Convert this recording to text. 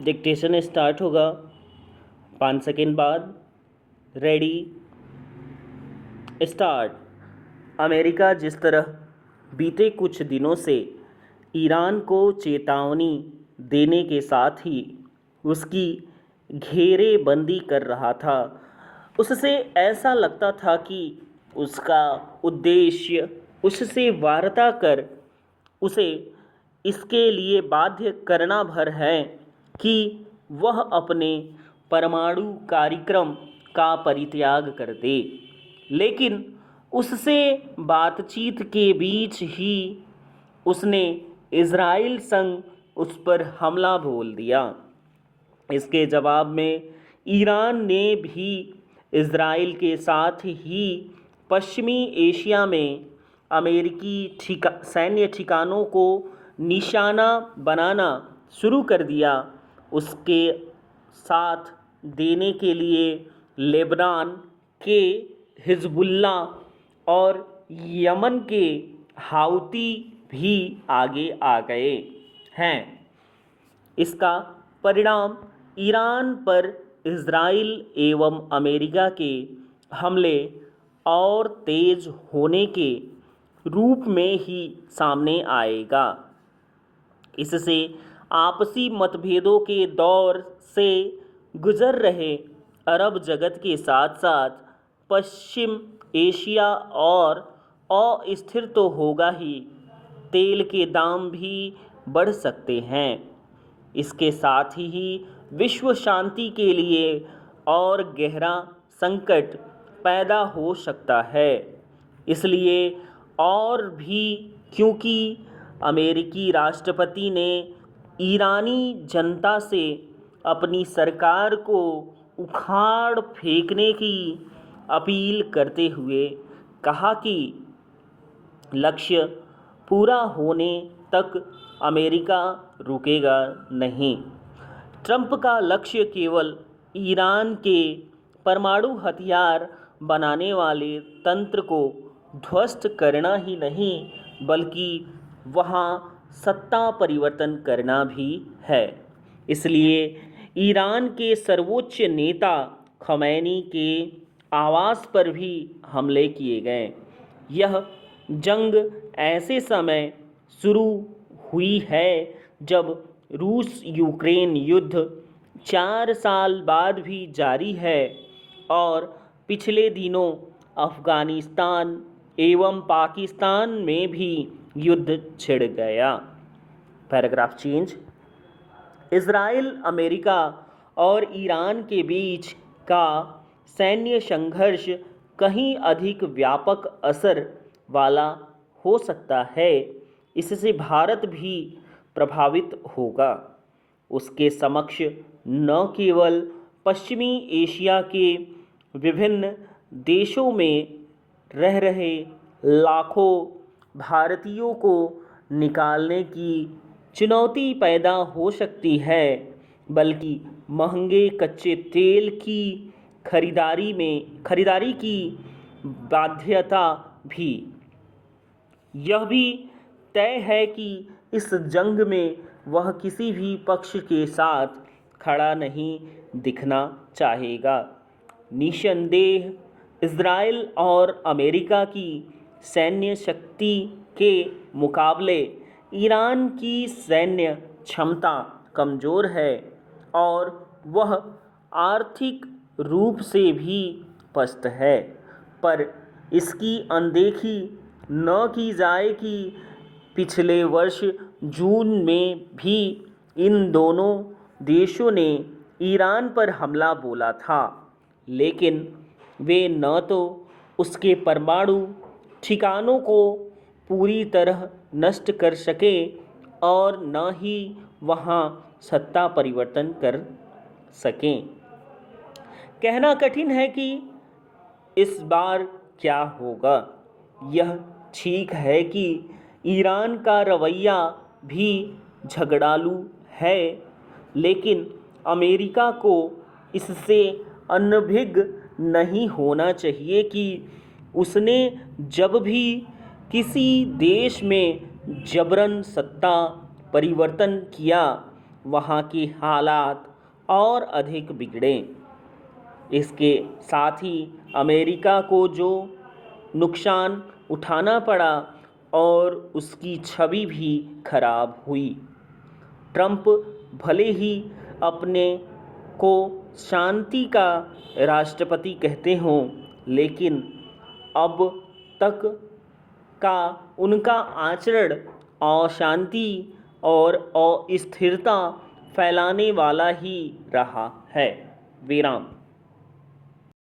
Dictation start होगा 5 second बाद। Ready, start. America जिस तरह बीते कुछ दिनों से ईरान को चेतावनी देने के साथ ही उसकी घेरेबंदी कर रहा था, उससे ऐसा लगता था कि उसका उद्देश्य उससे वार्ता कर उसे इसके लिए बाध्य करना भर है कि वह अपने परमाणु कार्यक्रम का परित्याग कर दे। लेकिन उससे बातचीत के बीच ही उसने इज़राइल संग उस पर हमला बोल दिया। इसके जवाब में ईरान ने भी इज़राइल के साथ ही पश्चिमी एशिया में अमेरिकी सैन्य ठिकानों को निशाना बनाना शुरू कर दिया। उसके साथ देने के लिए लेबनान के हिजबुल्ला और यमन के हाउती भी आगे आ गए हैं। इसका परिणाम ईरान पर इज़राइल एवं अमेरिका के हमले और तेज होने के रूप में ही सामने आएगा। इससे आपसी मतभेदों के दौर से गुजर रहे अरब जगत के साथ साथ पश्चिम एशिया और अस्थिर तो होगा ही, तेल के दाम भी बढ़ सकते हैं। इसके साथ ही विश्व शांति के लिए और गहरा संकट पैदा हो सकता है। इसलिए और भी क्योंकि अमेरिकी राष्ट्रपति ने ईरानी जनता से अपनी सरकार को उखाड़ फेंकने की अपील करते हुए कहा कि लक्ष्य पूरा होने तक अमेरिका रुकेगा नहीं। ट्रंप का लक्ष्य केवल ईरान के परमाणु हथियार बनाने वाले तंत्र को ध्वस्त करना ही नहीं, बल्कि वहां सत्ता परिवर्तन करना भी है। इसलिए ईरान के सर्वोच्च नेता खमैनी के आवास पर भी हमले किए गए। यह जंग ऐसे समय शुरू हुई है जब रूस यूक्रेन युद्ध 4 साल बाद भी जारी है और पिछले दिनों अफ़गानिस्तान एवं पाकिस्तान में भी युद्ध छिड़ गया। Paragraph change. इज़राइल, अमेरिका और ईरान के बीच का सैन्य संघर्ष कहीं अधिक व्यापक असर वाला हो सकता है। इससे भारत भी प्रभावित होगा। उसके समक्ष न केवल पश्चिमी एशिया के विभिन्न देशों में रह रहे लाखों भारतीयों को निकालने की चुनौती पैदा हो सकती है, बल्कि महंगे कच्चे तेल की खरीदारी की बाध्यता भी। यह भी तय है कि इस जंग में वह किसी भी पक्ष के साथ खड़ा नहीं दिखना चाहेगा। निस्संदेह इज़राइल और अमेरिका की सैन्य शक्ति के मुकाबले ईरान की सैन्य क्षमता कमज़ोर है और वह आर्थिक रूप से भी पस्त है। पर इसकी अनदेखी न की जाए कि पिछले वर्ष जून में भी इन दोनों देशों ने ईरान पर हमला बोला था, लेकिन वे न तो उसके परमाणु ठिकानों को पूरी तरह नष्ट कर सके और न ही वहां सत्ता परिवर्तन कर सकें। कहना कठिन है कि इस बार क्या होगा। यह ठीक है कि ईरान का रवैया भी झगड़ालू है, लेकिन अमेरिका को इससे अनभिज्ञ नहीं होना चाहिए कि उसने जब भी किसी देश में जबरन सत्ता परिवर्तन किया वहाँ के हालात और अधिक बिगड़े। इसके साथ ही अमेरिका को जो नुकसान उठाना पड़ा और उसकी छवि भी खराब हुई। ट्रंप भले ही अपने को शांति का राष्ट्रपति कहते हों, लेकिन अब तक का उनका आचरण अशांति और अस्थिरता फैलाने वाला ही रहा है। विराम।